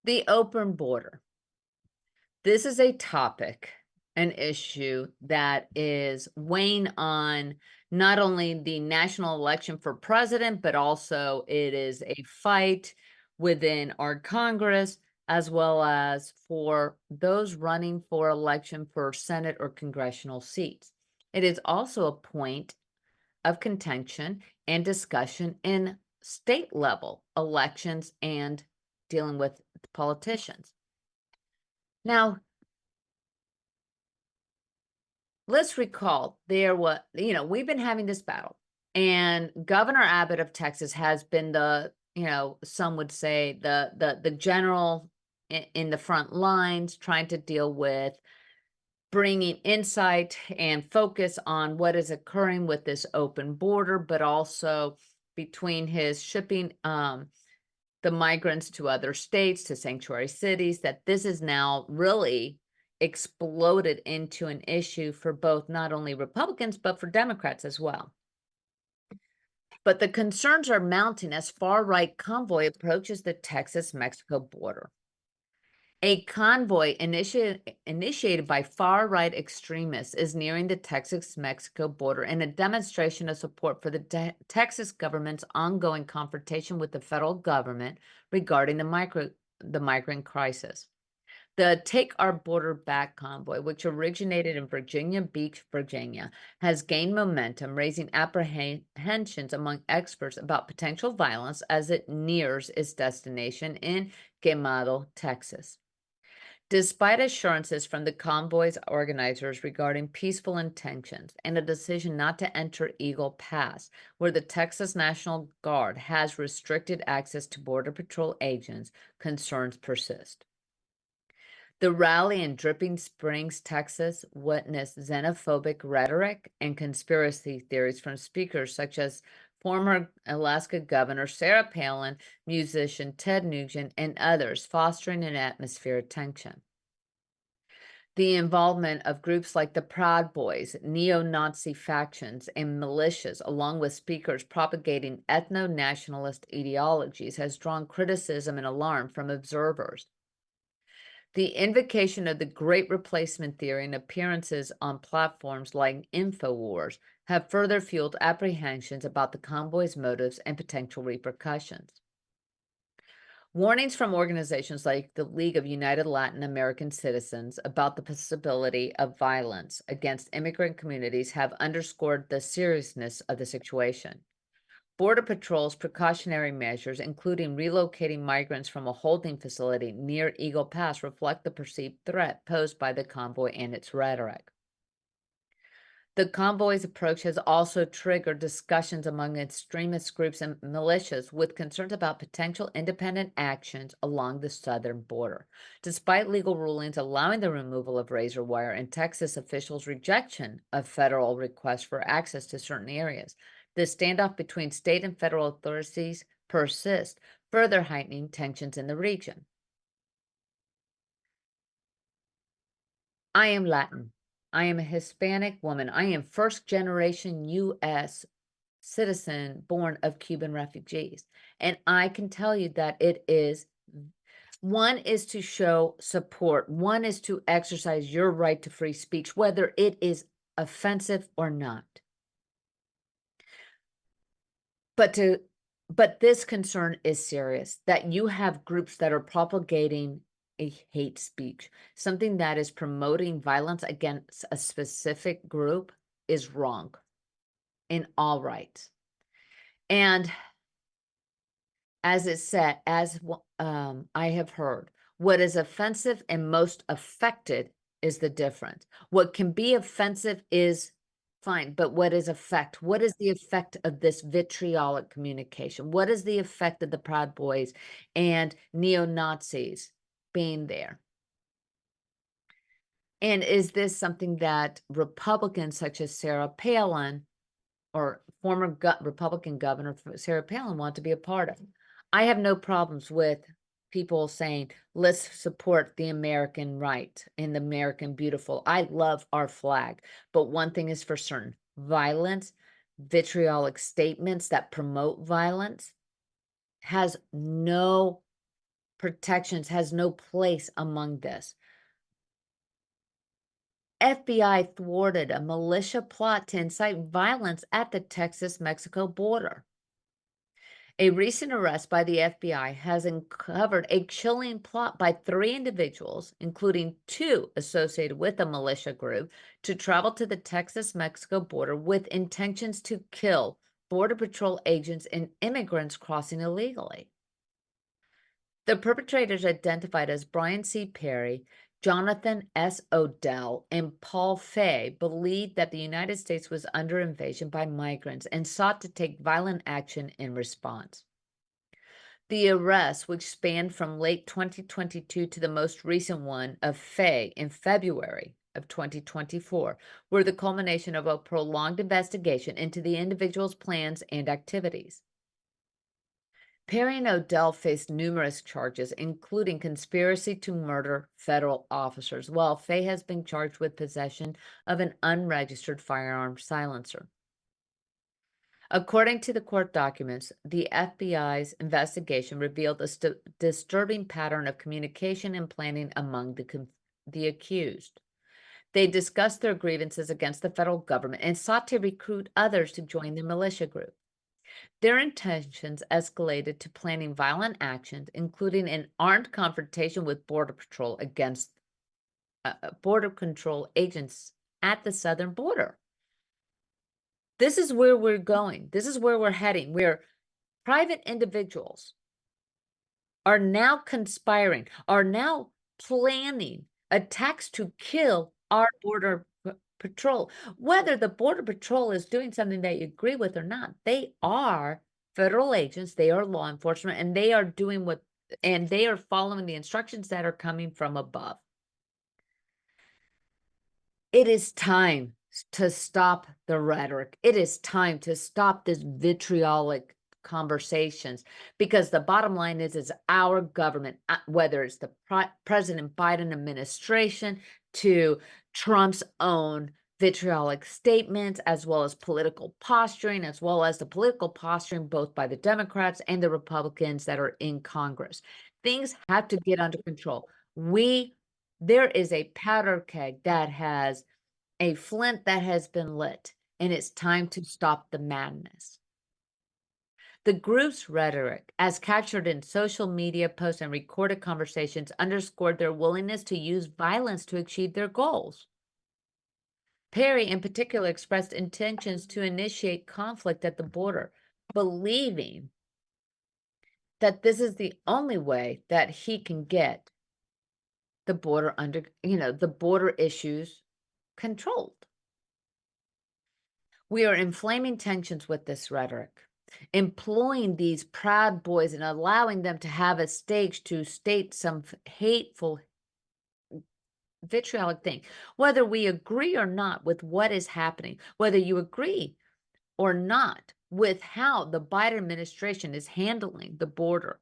The open border. This is a topic, an issue that is weighing on not only the national election for president, but also it is a fight within our Congress, as well as for those running for election for Senate or congressional seats. It is also a point of contention and discussion in state level elections and dealing with politicians. Now, let's recall we've been having this battle, and Governor Abbott of Texas has been some would say the general in the front lines trying to deal with bringing insight and focus on what is occurring with this open border, but also between his shipping the migrants to other states, to sanctuary cities, that this is now really exploded into an issue for both not only Republicans, but for Democrats as well. But the concerns are mounting as far-right convoy approaches the Texas-Mexico border. A convoy initiated by far-right extremists is nearing the Texas-Mexico border in a demonstration of support for the Texas government's ongoing confrontation with the federal government regarding the migrant crisis. The Take Our Border Back convoy, which originated in Virginia Beach, Virginia, has gained momentum, raising apprehensions among experts about potential violence as it nears its destination in Quemado, Texas. Despite assurances from the convoy's organizers regarding peaceful intentions and a decision not to enter Eagle Pass, where the Texas National Guard has restricted access to Border Patrol agents, concerns persist. The rally in Dripping Springs, Texas, witnessed xenophobic rhetoric and conspiracy theories from speakers such as former Alaska Governor Sarah Palin, musician Ted Nugent, and others, fostering an atmosphere of tension. The involvement of groups like the Proud Boys, neo-Nazi factions, and militias, along with speakers propagating ethno-nationalist ideologies, has drawn criticism and alarm from observers. The invocation of the Great Replacement theory and appearances on platforms like InfoWars have further fueled apprehensions about the convoy's motives and potential repercussions. Warnings from organizations like the League of United Latin American Citizens about the possibility of violence against immigrant communities have underscored the seriousness of the situation. Border Patrol's precautionary measures, including relocating migrants from a holding facility near Eagle Pass, reflect the perceived threat posed by the convoy and its rhetoric. The convoy's approach has also triggered discussions among extremist groups and militias with concerns about potential independent actions along the southern border. Despite legal rulings allowing the removal of razor wire and Texas officials' rejection of federal requests for access to certain areas, the standoff between state and federal authorities persists, further heightening tensions in the region. I am Latin. I am a Hispanic woman. I am first generation U.S. citizen born of Cuban refugees. And I can tell you that one is to show support, one is to exercise your right to free speech, whether it is offensive or not. But this concern is serious, that you have groups that are propagating a hate speech, something that is promoting violence against a specific group is wrong in all rights. And as it said, I have heard, what is offensive and most affected is the difference. What can be offensive is fine, but what is effect? What is the effect of this vitriolic communication? What is the effect of the Proud Boys and neo-Nazis being there? And is this something that Republicans such as Sarah Palin or former Republican Governor Sarah Palin want to be a part of? I have no problems with people saying, let's support the American right and the American beautiful. I love our flag. But one thing is for certain, violence, vitriolic statements that promote violence has no protections has no place among this. FBI thwarted a militia plot to incite violence at the Texas-Mexico border. A recent arrest by the FBI has uncovered a chilling plot by 3 individuals, including 2 associated with a militia group, to travel to the Texas-Mexico border with intentions to kill Border Patrol agents and immigrants crossing illegally. The perpetrators, identified as Brian C. Perry, Jonathan S. Odell, and Paul Fay, believed that the United States was under invasion by migrants and sought to take violent action in response. The arrests, which spanned from late 2022 to the most recent one of Fay in February of 2024, were the culmination of a prolonged investigation into the individual's plans and activities. Perry and Odell faced numerous charges, including conspiracy to murder federal officers, while Fay has been charged with possession of an unregistered firearm silencer. According to the court documents, the FBI's investigation revealed a disturbing pattern of communication and planning among the accused. They discussed their grievances against the federal government and sought to recruit others to join the militia group. Their intentions escalated to planning violent actions, including an armed confrontation with Border Patrol against Border Control agents at the southern border. This is where we're going. This is where we're heading, where private individuals are now conspiring, are now planning attacks to kill our Border Patrol. Whether the Border Patrol is doing something that you agree with or not, they are federal agents, they are law enforcement, and they are doing and they are following the instructions that are coming from above. It is time to stop the rhetoric. It is time to stop this vitriolic conversations, because the bottom line is our government, whether it's the President Biden administration to Trump's own vitriolic statements, as well as political posturing, as well as the political posturing both by the Democrats and the Republicans that are in Congress. Things have to get under control. There is a powder keg that has a flint that has been lit, and it's time to stop the madness. The group's rhetoric, as captured in social media posts and recorded conversations, underscored their willingness to use violence to achieve their goals. Perry, in particular, expressed intentions to initiate conflict at the border, believing that this is the only way that he can get the border the border issues controlled. We are inflaming tensions with this rhetoric, employing these proud boys and allowing them to have a stage to state some hateful, vitriolic thing. Whether we agree or not with what is happening, whether you agree or not with how the Biden administration is handling the border,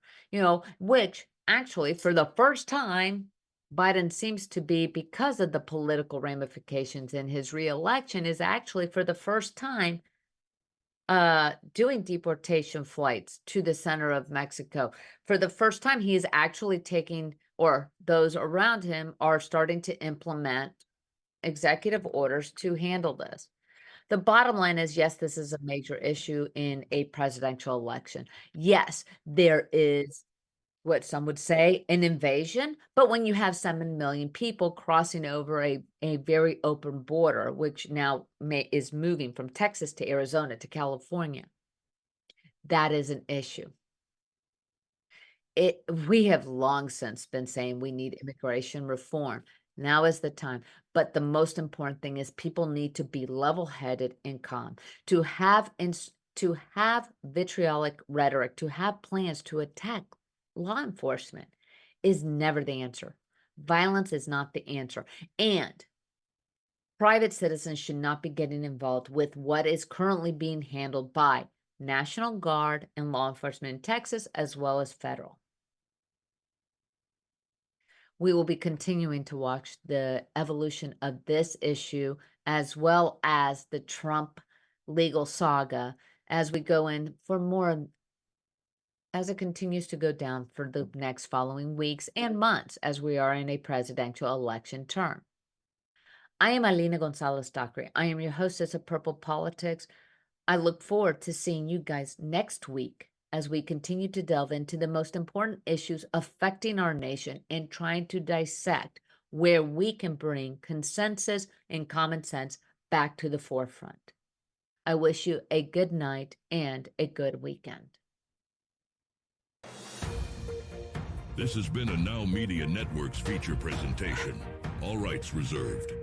which actually for the first time, Biden seems to be, because of the political ramifications in his reelection, is actually for the first time doing deportation flights to the center of Mexico. For the first time, he is actually taking, or those around him are starting to implement executive orders to handle this. The bottom line is, yes, this is a major issue in a presidential election. Yes, there is what some would say an invasion, but when you have 7 million people crossing over a very open border, which now is moving from Texas to Arizona to California, that is an issue. We have long since been saying we need immigration reform. Now is the time. But the most important thing is people need to be level-headed and calm. To have vitriolic rhetoric, to have plans to attack law enforcement is never the answer. Violence is not the answer. And private citizens should not be getting involved with what is currently being handled by National Guard and law enforcement in Texas, as well as federal. We will be continuing to watch the evolution of this issue, as well as the Trump legal saga, as we go in for more as it continues to go down for the next following weeks and months as we are in a presidential election term. I am Alina Gonzalez Dockery. I am your hostess of Purple Politics. I look forward to seeing you guys next week as we continue to delve into the most important issues affecting our nation and trying to dissect where we can bring consensus and common sense back to the forefront. I wish you a good night and a good weekend. This has been a Now Media Networks feature presentation. All rights reserved.